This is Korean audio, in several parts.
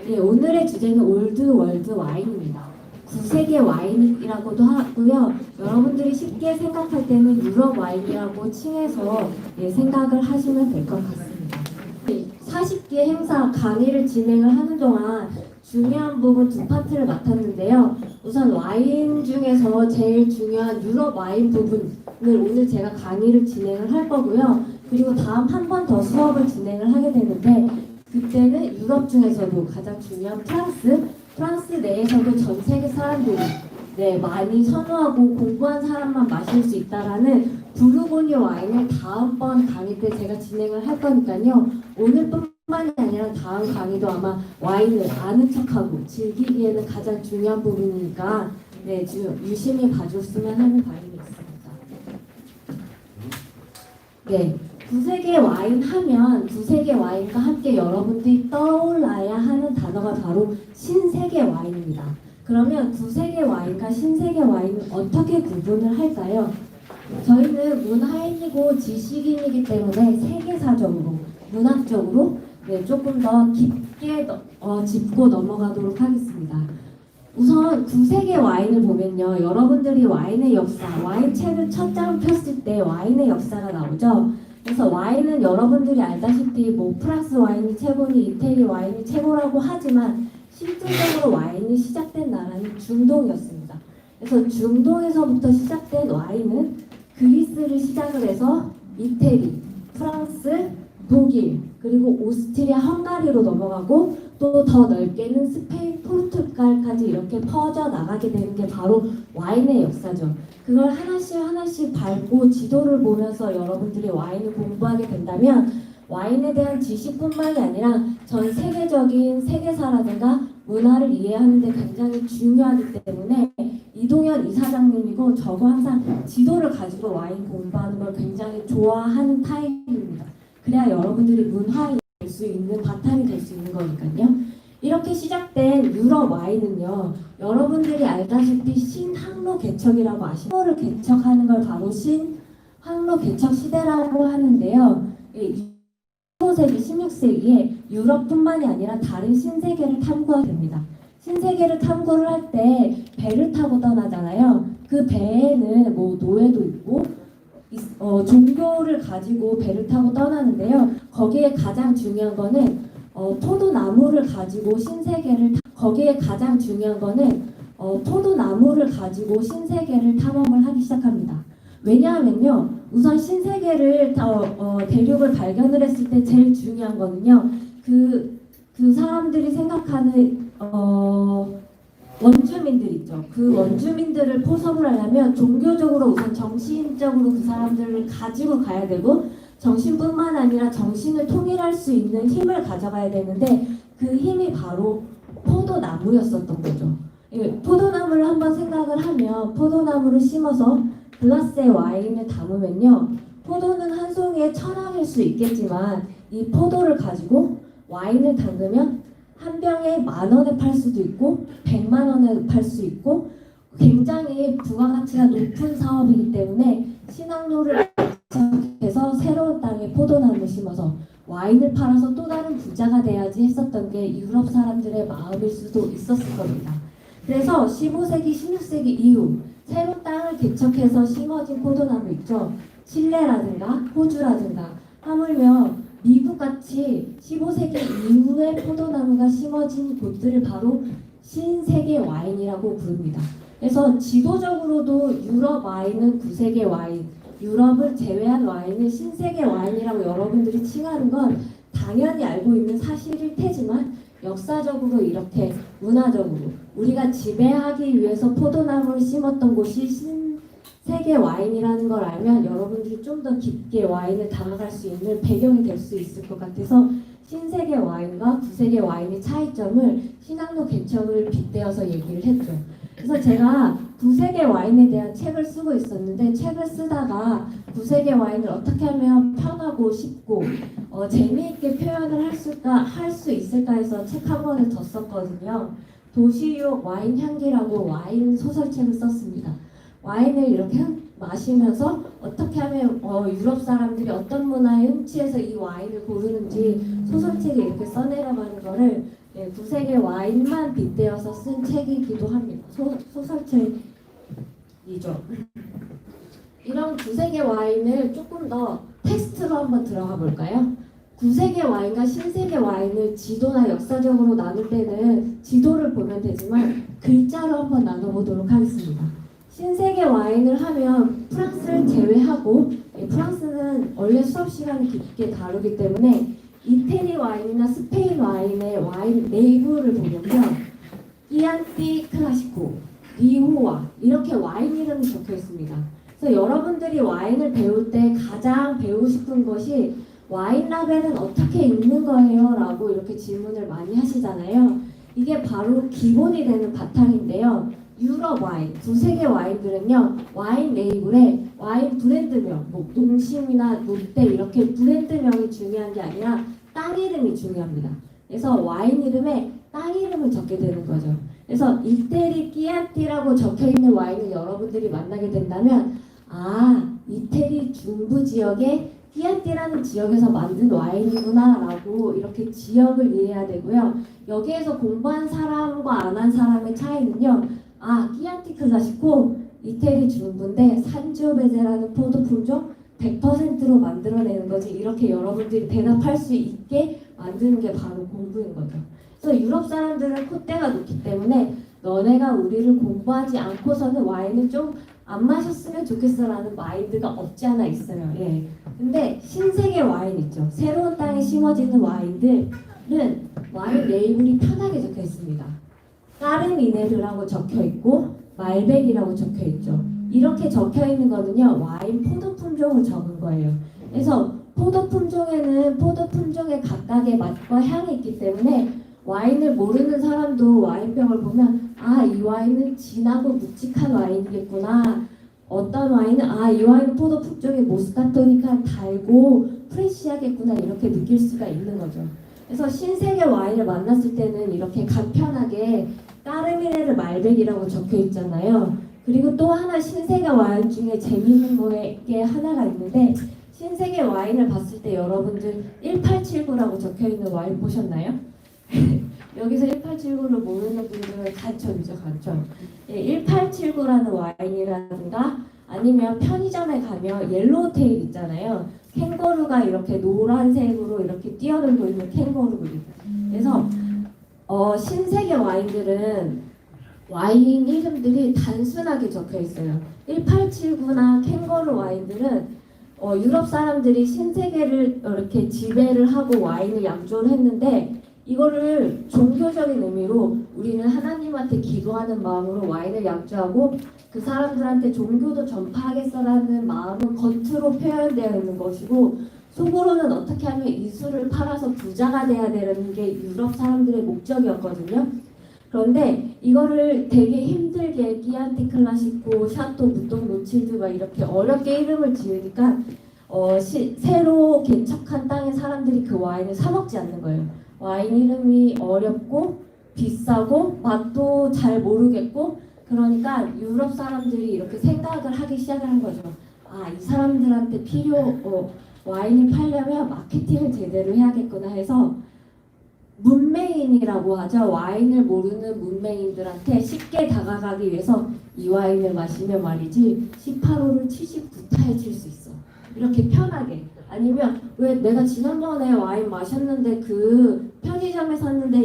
네, 오늘의 주제는 올드 월드 와인입니다. 구세계 와인이라고도 하고요. 여러분들이 쉽게 생각할 때는 유럽 와인이라고 칭해서 생각을 하시면 될 것 같습니다. 40개 행사 강의를 진행을 하는 동안 중요한 부분 두 파트를 맡았는데요. 우선 와인 중에서 제일 중요한 유럽 와인 부분을 오늘 제가 강의를 진행을 할 거고요. 그리고 다음 한 번 더 수업을 진행을 하게 되는데 그때는 유럽 중에서도 가장 중요한 프랑스 내에서도 전 세계 사람들이 많이 선호하고 공부한 사람만 마실 수 있다라는 부르고뉴 와인을 다음번 강의 때 제가 진행을 할 거니까요. 오늘뿐만이 아니라 다음 강의도 아마 와인을 아는 척하고 즐기기에는 가장 중요한 부분이니까 유심히 봐줬으면 하는 바람이 있습니다. 구세계 와인 하면 구세계 와인과 함께 여러분들이 떠올라야 하는 단어가 바로 신세계 와인입니다. 그러면 구세계 와인과 신세계 와인은 어떻게 구분을 할까요? 저희는 문화인이고 지식인이기 때문에 세계사적으로, 문학적으로 조금 더 깊게 짚고 넘어가도록 하겠습니다. 우선 구세계 와인을 보면요. 여러분들이 와인의 역사, 와인 책을 첫 장을 폈을 때 와인의 역사가 나오죠. 그래서 와인은 여러분들이 알다시피 프랑스 와인이 최고니 이태리 와인이 최고라고 하지만 실질적으로 와인이 시작된 나라는 중동이었습니다. 그래서 중동에서부터 시작된 와인은 그리스를 시작을 해서 이태리, 프랑스, 독일, 그리고 오스트리아, 헝가리로 넘어가고 또 더 넓게는 스페인, 포르투갈까지 이렇게 퍼져 나가게 되는 게 바로 와인의 역사죠. 그걸 하나씩 밟고 지도를 보면서 여러분들이 와인을 공부하게 된다면 와인에 대한 지식뿐만이 아니라 전 세계적인 세계사라든가 문화를 이해하는 데 굉장히 중요하기 때문에 이동현 이사장님이고 저도 항상 지도를 가지고 와인 공부하는 걸 굉장히 좋아하는 타입입니다. 그래야 여러분들이 문화인이 될 수 있는 바탕이 될 수 있는 거니까요. 이렇게 시작된 유럽 와인은요. 여러분들이 알다시피 신항로 개척이라고 아시죠? 항로를 개척하는 걸 바로 신항로 개척 시대라고 하는데요. 15세기, 16세기에 유럽뿐만이 아니라 다른 신세계를 탐구하게 됩니다. 신세계를 탐구를 할 때 배를 타고 떠나잖아요. 그 배에는 노예도 있고 종교를 가지고 배를 타고 떠나는데요. 거기에 가장 중요한 거는 포도나무를 가지고 신세계를 탐험을 하기 시작합니다. 왜냐하면요, 우선 신세계를 대륙을 발견을 했을 때 제일 중요한 거는요, 그 사람들이 생각하는 원주민들 있죠. 그 원주민들을 포섭을 하려면 종교적으로 우선 정신적으로 그 사람들을 가지고 가야 되고 정신뿐만 아니라 정신을 통일할 수 있는 힘을 가져가야 되는데 그 힘이 바로 포도나무였었던 거죠. 포도나무를 한번 생각을 하면 포도나무를 심어서 글라스에 와인을 담으면요. 포도는 한 송이에 1,000원일 수 있겠지만 이 포도를 가지고 와인을 담그면 한 병에 10,000원에 팔 수도 있고 100만 원에 팔 수 있고 굉장히 부가가치가 높은 사업이기 때문에 신항로를 개척해서 새로운 땅에 포도나무를 심어서 와인을 팔아서 또 다른 부자가 돼야지 했었던 게 유럽 사람들의 마음일 수도 있었을 겁니다. 그래서 15세기, 16세기 이후 새로운 땅을 개척해서 심어진 포도나무 있죠. 칠레라든가 호주라든가 하물며 미국같이 15세기 이후에 포도나무가 심어진 곳들을 바로 신세계 와인이라고 부릅니다. 그래서 지도적으로도 유럽 와인은 구세계 와인, 유럽을 제외한 와인은 신세계 와인이라고 여러분들이 칭하는 건 당연히 알고 있는 사실일 테지만 역사적으로 이렇게 문화적으로 우리가 지배하기 위해서 포도나무를 심었던 곳이 신세계 와인이라는 걸 알면 여러분들이 좀 더 깊게 와인을 다가갈 수 있는 배경이 될 수 있을 것 같아서 신세계 와인과 구세계 와인의 차이점을 신항로 개척을 빗대어서 얘기를 했죠. 그래서 제가 구세계 와인에 대한 책을 쓰고 있었는데 책을 쓰다가 구세계 와인을 어떻게 하면 편하고 쉽고 재미있게 표현을 할 수 있을까 해서 책 한 권을 더 썼거든요. 도시유 와인 향기라고 와인 소설책을 썼습니다. 와인을 이렇게 마시면서 어떻게 하면 유럽 사람들이 어떤 문화에 흠치해서 이 와인을 고르는지 소설책에 이렇게 써내려가는 거를 네, 두세 개 와인만 빗대어서 쓴 책이기도 합니다. 소설책이죠. 이런 두세 개 와인을 조금 더 텍스트로 한번 들어가 볼까요? 구세계 와인과 신세계 와인을 지도나 역사적으로 나눌 때는 지도를 보면 되지만 글자로 한번 나눠보도록 하겠습니다. 신세계 와인을 하면 프랑스를 제외하고, 프랑스는 원래 수업 시간을 깊게 다루기 때문에 이태리 와인이나 스페인 와인의 와인 네이버를 보면요, 끼안티 클라시코, 리호아 이렇게 와인 이름이 적혀 있습니다. 그래서 여러분들이 와인을 배울 때 가장 배우고 싶은 것이 와인 라벨은 어떻게 읽는 거예요? 라고 이렇게 질문을 많이 하시잖아요. 이게 바로 기본이 되는 바탕인데요. 유럽 와인, 두세 개 와인들은요, 와인 레이블에 와인 브랜드명, 뭐 농심이나 롯데 이렇게 브랜드명이 중요한 게 아니라 땅 이름이 중요합니다. 그래서 와인 이름에 땅 이름을 적게 되는 거죠. 그래서 이태리 끼안티라고 적혀 있는 와인을 여러분들이 만나게 된다면, 아, 이태리 중부 지역의 끼안티라는 지역에서 만든 와인이구나 라고 이렇게 지역을 이해해야 되고요. 여기에서 공부한 사람과 안 한 사람의 차이는요, 아, 끼안티 클라시코 이태리 중부인데 산지오베제라는 포도 품종 100%로 만들어내는 거지, 이렇게 여러분들이 대답할 수 있게 만드는 게 바로 공부인 거죠. 그래서 유럽 사람들은 콧대가 높기 때문에 너네가 우리를 공부하지 않고서는 와인을 좀 안 마셨으면 좋겠어라는 마인드가 없지 않아 있어요. 예. 근데 신세계 와인 있죠. 새로운 땅에 심어지는 와인들은 와인 레이블이 편하게 적혀 있습니다. 까르미네르라고 적혀 있고 말백이라고 적혀 있죠. 이렇게 적혀 있는 거는요, 와인 포도 품종을 적은 거예요. 그래서 포도 품종에는 포도 품종의 각각의 맛과 향이 있기 때문에 와인을 모르는 사람도 와인병을 보면, 아, 이 와인은 진하고 묵직한 와인이겠구나. 어떤 와인은, 아, 이 와인은 포도 품종의 모스카토니까 달고 프레시하겠구나, 이렇게 느낄 수가 있는 거죠. 그래서 신세계 와인을 만났을 때는 이렇게 간편하게 까르미네르 말백이라고 적혀 있잖아요. 그리고 또 하나 신세계 와인 중에 재미있는 게 하나가 있는데, 신세계 와인을 봤을 때 여러분들 1879라고 적혀 있는 와인 보셨나요? 여기서 1879를 모르는 분들은 간첩이죠, 간첩. 1879라는 와인이라든가 아니면 편의점에 가면 옐로우테일 있잖아요. 캥거루가 이렇게 노란색으로 이렇게 뛰어들고 있는 캥거루들. 그래서 신세계 와인들은 와인 이름들이 단순하게 적혀 있어요. 1879나 캥거루 와인들은 유럽 사람들이 신세계를 이렇게 지배를 하고 와인을 양조를 했는데, 이거를 종교적인 의미로 우리는 하나님한테 기도하는 마음으로 와인을 양조하고 그 사람들한테 종교도 전파하겠어라는 마음은 겉으로 표현되어 있는 것이고, 속으로는 어떻게 하면 이 술을 팔아서 부자가 돼야 되는 게 유럽 사람들의 목적이었거든요. 그런데 이거를 되게 힘들게 끼안티 클라시코, 샤토, 무똥, 노칠드 막 이렇게 어렵게 이름을 지으니까 새로 개척한 땅의 사람들이 그 와인을 사 먹지 않는 거예요. 와인 이름이 어렵고 비싸고 맛도 잘 모르겠고, 그러니까 유럽 사람들이 이렇게 생각을 하기 시작을 한 거죠. 아, 이 사람들한테 와인이 팔려면 마케팅을 제대로 해야겠구나 해서 문맹인이라고 하죠. 와인을 모르는 문맹인들한테 쉽게 다가가기 위해서 이 와인을 마시면 말이지 18호를 79타에 칠 수 있어. 이렇게 편하게. 아니면 왜 내가 지난번에 와인 마셨는데 그 편의점에 샀는데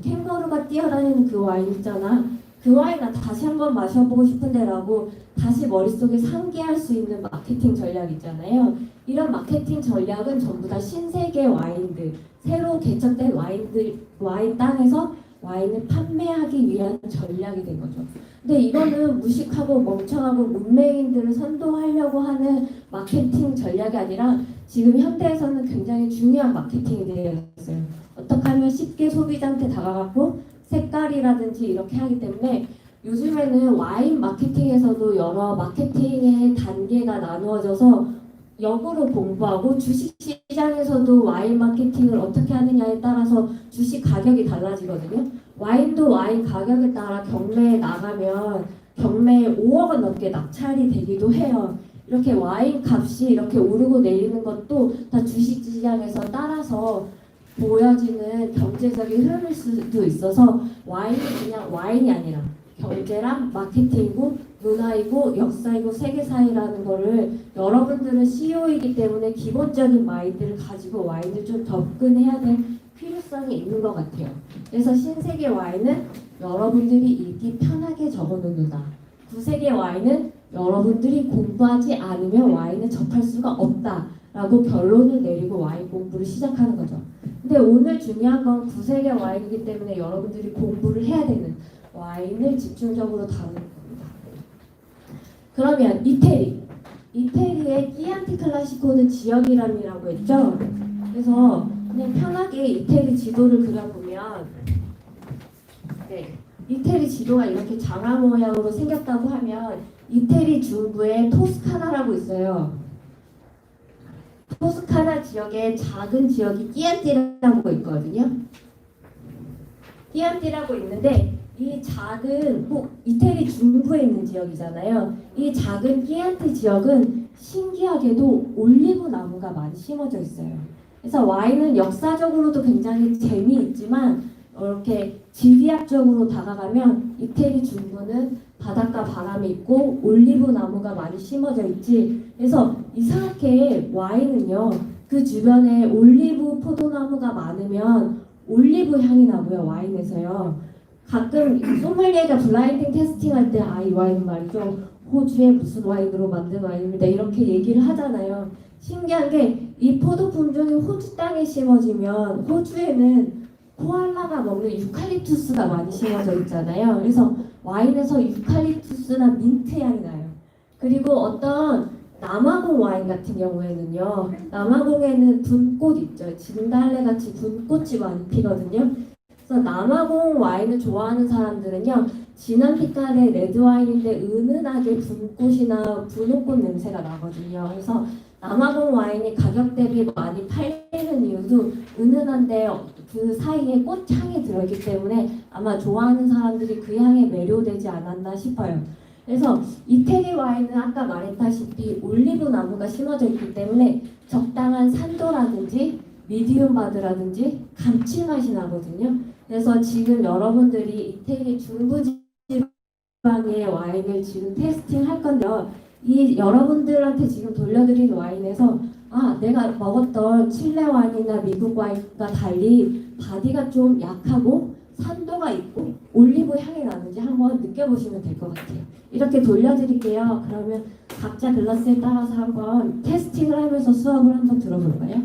캥거루가 뛰어다니는 그 와인 있잖아. 그 와인 나 다시 한번 마셔보고 싶은데 라고 다시 머릿속에 상기할 수 있는 마케팅 전략 있잖아요. 이런 마케팅 전략은 전부 다 신세계 와인들, 새로 개척된 와인 땅에서 와인을 판매하기 위한 전략이 된 거죠. 근데 이거는 무식하고 멍청하고 문맹인들을 선도하려고 하는 마케팅 전략이 아니라 지금 현대에서는 굉장히 중요한 마케팅이 되어 있어요. 어떻게 하면 쉽게 소비자한테 다가가고 색깔이라든지 이렇게 하기 때문에 요즘에는 와인 마케팅에서도 여러 마케팅의 단계가 나누어져서 역으로 공부하고, 주식시장에서도 와인 마케팅을 어떻게 하느냐에 따라서 주식 가격이 달라지거든요. 와인도 와인 가격에 따라 경매에 나가면 경매에 5억 원 넘게 낙찰이 되기도 해요. 이렇게 와인 값이 이렇게 오르고 내리는 것도 다 주식시장에서 따라서 보여지는 경제적인 흐름일 수도 있어서 와인이 그냥 와인이 아니라 경제랑 마케팅이고 문화이고 역사이고 세계사이라는 거를 여러분들은 CEO이기 때문에 기본적인 마인드를 가지고 와인을 좀 접근해야 될 필요성이 있는 것 같아요. 그래서 신세계 와인은 여러분들이 읽기 편하게 적어놓는다. 구세계 와인은 여러분들이 공부하지 않으면 와인을 접할 수가 없다라고 결론을 내리고 와인 공부를 시작하는 거죠. 근데 오늘 중요한 건 구세계 와인이기 때문에 여러분들이 공부를 해야 되는 와인을 집중적으로 다루는 겁니다. 그러면 이태리의 끼안티 클라시코는 지역이람이라고 했죠. 그래서 그냥 편하게 이태리 지도를 그려보면 이태리 지도가 이렇게 장화 모양으로 생겼다고 하면 이태리 중부에 토스카나라고 있어요. 토스카나 지역에 작은 지역이 끼안티라고 있거든요. 끼안티라고 있는데 이 작은 이태리 중부에 있는 지역이잖아요. 이 작은 끼안티 지역은 신기하게도 올리브 나무가 많이 심어져 있어요. 그래서 와인은 역사적으로도 굉장히 재미있지만 이렇게 지리학적으로 다가가면 이태리 중부는 바닷가 바람이 있고 올리브 나무가 많이 심어져 있지. 그래서 이상하게 와인은요, 그 주변에 올리브 포도나무가 많으면 올리브 향이 나고요, 와인에서요. 가끔 소믈리에가 블라인딩 테스팅할 때 이 와인은 말이죠, 호주의 무슨 와인으로 만든 와인입니다 이렇게 얘기를 하잖아요. 신기한 게 이 포도 품종이 호주 땅에 심어지면 호주에는 코알라가 먹는 유칼립투스가 많이 심어져 있잖아요. 그래서 와인에서 유칼립투스나 민트 향이 나요. 그리고 어떤 남아공 와인 같은 경우에는요, 남아공에는 분꽃 있죠. 진달래 같이 분꽃이 많이 피거든요. 그래서 남아공 와인을 좋아하는 사람들은요, 진한 빛깔의 레드 와인인데 은은하게 분꽃이나 분홍꽃 냄새가 나거든요. 그래서 남아공 와인이 가격 대비 많이 팔리는 이유도 은은한데 그 사이에 꽃향이 들어있기 때문에 아마 좋아하는 사람들이 그 향에 매료되지 않았나 싶어요. 그래서 이태리 와인은 아까 말했다시피 올리브 나무가 심어져 있기 때문에 적당한 산도라든지 미디움 바드라든지 감칠맛이 나거든요. 그래서 지금 여러분들이 이태리 중부지방의 와인을 지금 테스팅 할 건데요. 이 여러분들한테 지금 돌려드린 와인에서 내가 먹었던 칠레 와인이나 미국 와인과 달리 바디가 좀 약하고 산도가 있고 올리브 향이 나는지 한번 느껴보시면 될 것 같아요. 이렇게 돌려드릴게요. 그러면 각자 글라스에 따라서 한번 테스팅을 하면서 수업을 한번 들어볼까요?